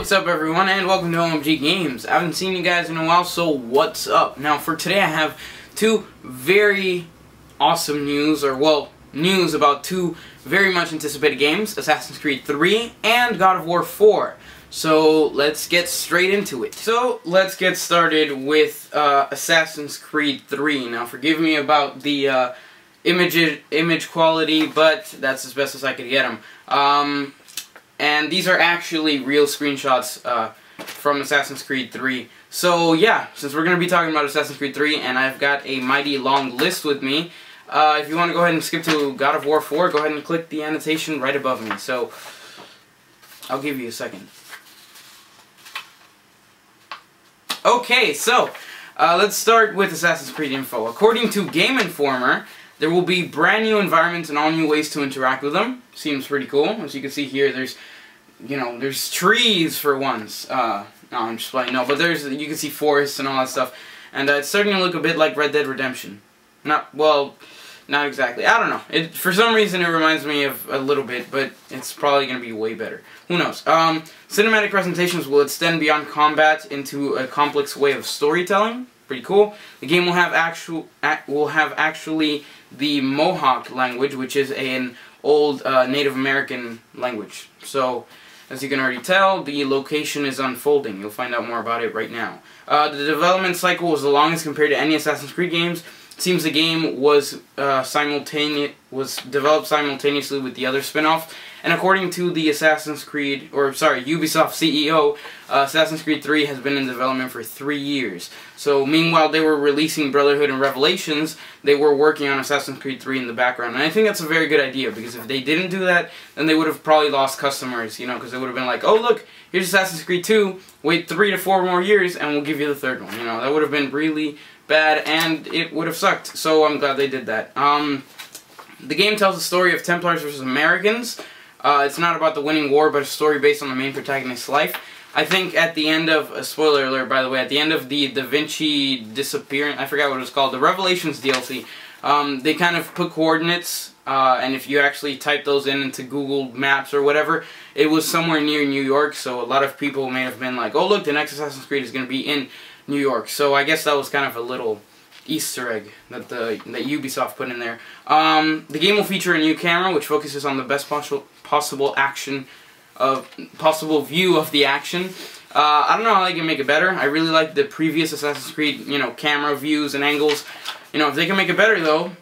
What's up everyone, and welcome to OMG Games. I haven't seen you guys in a while, so what's up? Now for today I have two very awesome news, or well, news about two very much anticipated games, Assassin's Creed 3 and God of War 4. So let's get straight into it. So let's get started with Assassin's Creed 3. Now forgive me about the image quality, but that's as best as I could get them. And these are actually real screenshots from Assassin's Creed 3. So yeah, since we're going to be talking about Assassin's Creed 3, and I've got a mighty long list with me, if you want to go ahead and skip to God of War 4, go ahead and click the annotation right above me. So, I'll give you a second. Okay, so, let's start with Assassin's Creed info. According to Game Informer, there will be brand new environments and all new ways to interact with them. Seems pretty cool. As you can see here, there's trees for once. No, I'm just playing. No, but you can see forests and all that stuff. And it's starting to look a bit like Red Dead Redemption. Not exactly. I don't know. For some reason it reminds me of a little bit, but it's probably going to be way better. Who knows? Cinematic presentations will extend beyond combat into a complex way of storytelling. Pretty cool. The game will have actually the Mohawk language, which is an old Native American language. So, as you can already tell, the location is unfolding. You'll find out more about it right now. The development cycle was the longest compared to any Assassin's Creed games. It seems the game was developed simultaneously with the other spin-off. And according to the Ubisoft CEO, Assassin's Creed 3 has been in development for 3 years. So, meanwhile they were releasing Brotherhood and Revelations, they were working on Assassin's Creed 3 in the background. And I think that's a very good idea, because if they didn't do that, then they would have probably lost customers, you know, because they would have been like, oh look, here's Assassin's Creed 2, wait 3 to 4 more years, and we'll give you the third one. You know, that would have been really bad, and it would have sucked. So I'm glad they did that. The game tells the story of Templars versus Americans. It's not about the winning war, but a story based on the main protagonist's life. I think at the end of, spoiler alert by the way, at the end of the Da Vinci disappearance, I forgot what it was called, the Revelations DLC, they kind of put coordinates, and if you actually type those into Google Maps or whatever, it was somewhere near New York, so a lot of people may have been like, oh look, the next Assassin's Creed is going to be in New York. So I guess that was kind of a little Easter egg that Ubisoft put in there. The game will feature a new camera which focuses on the best possible view of the action. I don't know how they can make it better. I really like the previous Assassin's Creed, camera views and angles. If they can make it better though,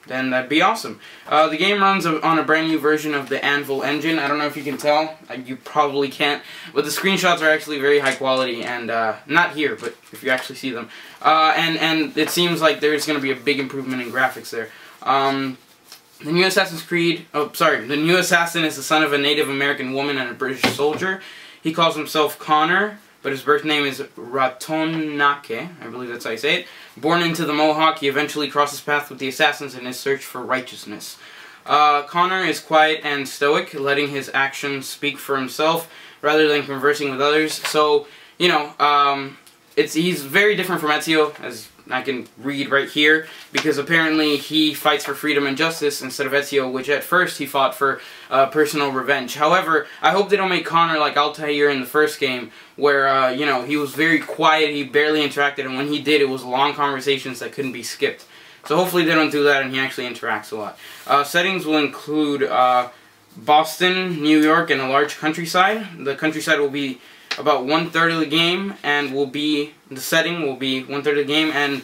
then that'd be awesome. The game runs on a brand new version of the Anvil engine. I don't know if you can tell. You probably can't. But the screenshots are actually very high quality, and not here, but if you actually see them. And it seems like there's going to be a big improvement in graphics there. The new the new assassin is the son of a Native American woman and a British soldier. He calls himself Connor, but his birth name is Ratonake, I believe that's how you say it. Born into the Mohawk, he eventually crosses paths with the assassins in his search for righteousness. Connor is quiet and stoic, letting his actions speak for himself rather than conversing with others. So, he's very different from Ezio, as I can read right here, because apparently he fights for freedom and justice instead of Ezio, which at first he fought for personal revenge. However, I hope they don't make Connor like Altair in the first game, where, he was very quiet, he barely interacted, and when he did, it was long conversations that couldn't be skipped. So hopefully they don't do that and he actually interacts a lot. Settings will include Boston, New York, and a large countryside. The countryside will be about 1/3 of the game, and the setting will be 1/3 of the game, and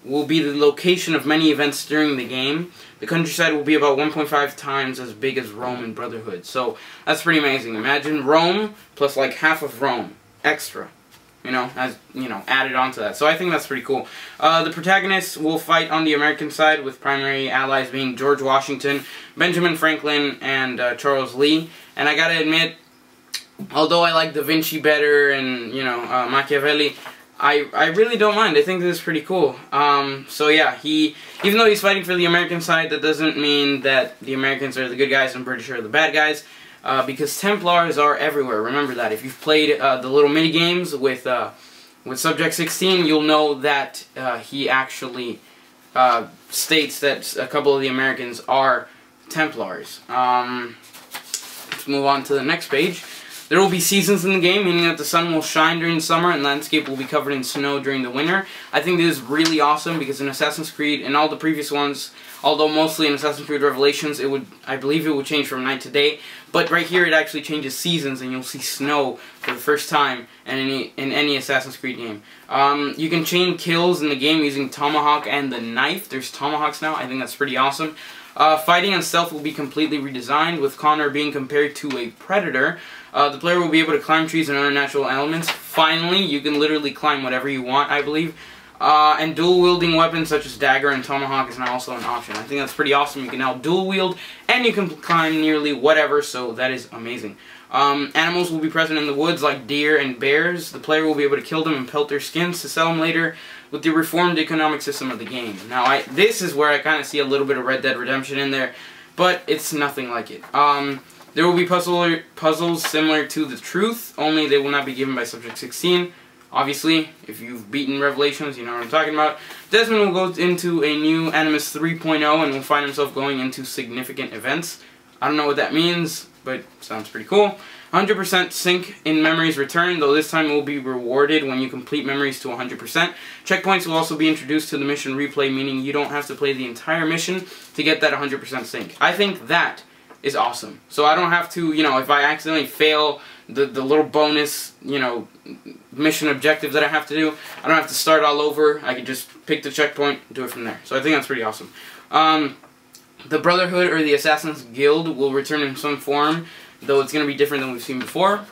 will be the location of many events during the game. The countryside will be about 1.5 times as big as Rome in Brotherhood. So that's pretty amazing. Imagine Rome plus like half of Rome extra, added onto that. So I think that's pretty cool. The protagonists will fight on the American side, with primary allies being George Washington, Benjamin Franklin, and Charles Lee. And I gotta admit, although I like Da Vinci better and, Machiavelli, I really don't mind. I think this is pretty cool. So yeah, even though he's fighting for the American side, that doesn't mean that the Americans are the good guys and British are the bad guys, because Templars are everywhere. Remember that. If you've played the little mini games with Subject 16, you'll know that he actually states that a couple of the Americans are Templars. Let's move on to the next page. There will be seasons in the game, meaning that the sun will shine during the summer and landscape will be covered in snow during the winter. I think this is really awesome because in Assassin's Creed and all the previous ones, although mostly in Assassin's Creed Revelations, I believe it would change from night to day. But right here, it actually changes seasons, and you'll see snow for the first time in any Assassin's Creed game. You can chain kills in the game using Tomahawk and the knife. There's Tomahawks now. I think that's pretty awesome. Fighting and stealth will be completely redesigned, with Connor being compared to a predator. The player will be able to climb trees and other natural elements. Finally, you can literally climb whatever you want, I believe. And dual-wielding weapons such as dagger and tomahawk is now also an option. I think that's pretty awesome. You can now dual-wield, and you can climb nearly whatever, so that is amazing. Animals will be present in the woods like deer and bears. The player will be able to kill them and pelt their skins to sell them later with the reformed economic system of the game. Now, this is where I kind of see a little bit of Red Dead Redemption in there, but it's nothing like it. There will be puzzles similar to The Truth, only they will not be given by Subject 16. Obviously, if you've beaten Revelations, you know what I'm talking about. Desmond will go into a new Animus 3.0 and will find himself going into significant events. I don't know what that means, but sounds pretty cool. 100% sync in memories return, though this time it will be rewarded when you complete memories to 100%. Checkpoints will also be introduced to the mission replay, meaning you don't have to play the entire mission to get that 100% sync. I think that is awesome. So I don't have to, you know, if I accidentally fail the little bonus, you know, mission objective that I have to do, I don't have to start all over. I can just pick the checkpoint and do it from there. So I think that's pretty awesome. The Brotherhood or the Assassin's Guild will return in some form, though it's going to be different than we've seen before.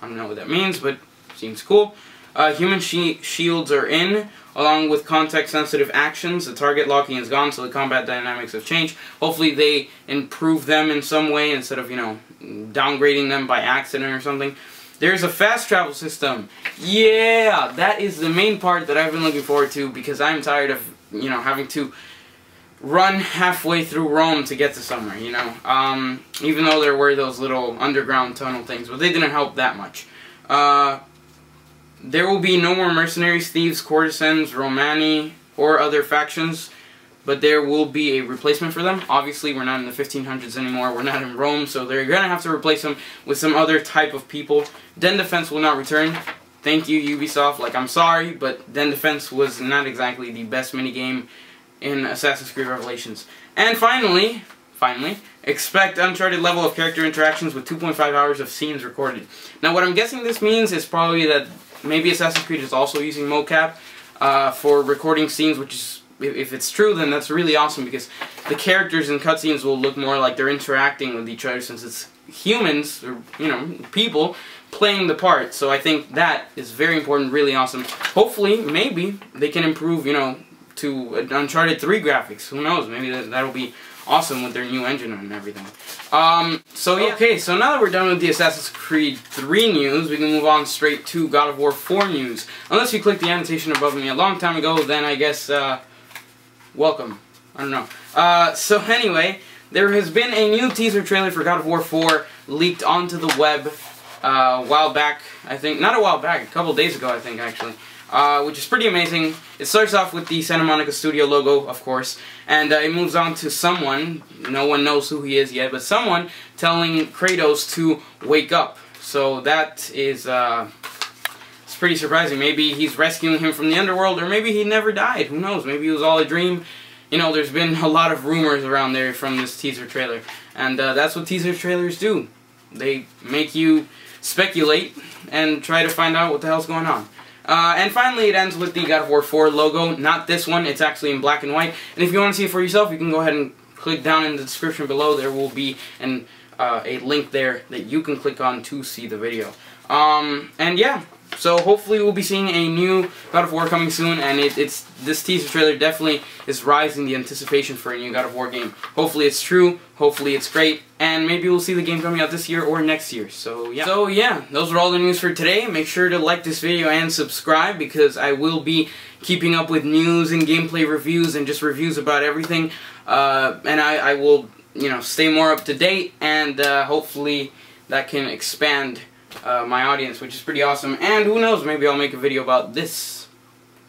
I don't know what that means, but seems cool. Human shields are in, along with context-sensitive actions. The target locking is gone, so the combat dynamics have changed. Hopefully they improve them in some way instead of, you know, downgrading them by accident or something. There's a fast travel system. Yeah, that is the main part that I've been looking forward to because I'm tired of, you know, having to run halfway through Rome to get to somewhere, you know. Even though there were those little underground tunnel things, but they didn't help that much. There will be no more mercenaries, thieves, courtesans, Romani, or other factions, but there will be a replacement for them. Obviously, we're not in the 1500s anymore. We're not in Rome, so they're going to have to replace them with some other type of people. Den Defense will not return. Thank you, Ubisoft. Like, I'm sorry, but Den Defense was not exactly the best minigame in Assassin's Creed Revelations. And finally, expect Uncharted level of character interactions with 2.5 hours of scenes recorded. Now, what I'm guessing this means is probably that maybe Assassin's Creed is also using mocap for recording scenes, which is, if it's true, then that's really awesome because the characters in cutscenes will look more like they're interacting with each other since it's humans, or, you know, people playing the part. So I think that is very important, really awesome. Hopefully, maybe, they can improve, you know, to Uncharted 3 graphics. Who knows? Maybe that'll be awesome with their new engine and everything. So yeah. Okay, so now that we're done with the Assassin's Creed 3 news, we can move on straight to God of War 4 news. Unless you clicked the annotation above me a long time ago, then I guess, welcome. I don't know. So anyway, there has been a new teaser trailer for God of War 4 leaked onto the web a while back, I think. Not a while back, a couple days ago, I think, actually. Which is pretty amazing. It starts off with the Santa Monica Studio logo, of course, and it moves on to someone, no one knows who he is yet, but someone telling Kratos to wake up. So that is, it's pretty surprising. Maybe he's rescuing him from the underworld, or maybe he never died. Who knows? Maybe it was all a dream. You know, there's been a lot of rumors around there from this teaser trailer, and that's what teaser trailers do. They make you speculate and try to find out what the hell's going on. And finally, it ends with the God of War 4 logo. Not this one, it's actually in black and white. And if you want to see it for yourself, you can go ahead and click down in the description below. There will be a link there that you can click on to see the video. And yeah, so hopefully we'll be seeing a new God of War coming soon, and this teaser trailer definitely is rising the anticipation for a new God of War game. Hopefully it's true, hopefully it's great, and maybe we'll see the game coming out this year or next year. So yeah, those are all the news for today. Make sure to like this video and subscribe, because I will be keeping up with news and gameplay reviews and just reviews about everything. And I will, you know, stay more up to date, and hopefully that can expand my audience, which is pretty awesome. And who knows, maybe I'll make a video about this.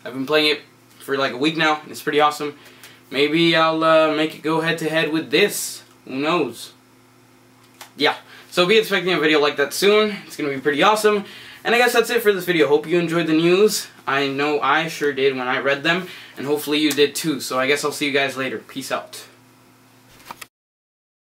I've been playing it for like a week now, and it's pretty awesome. Maybe I'll make it go head to head with this. Who knows? yeah. So be expecting a video like that soon. It's going to be pretty awesome. And I guess that's it for this video. Hope you enjoyed the news. I know I sure did when I read them. And hopefully you did too. So I guess I'll see you guys later. Peace out.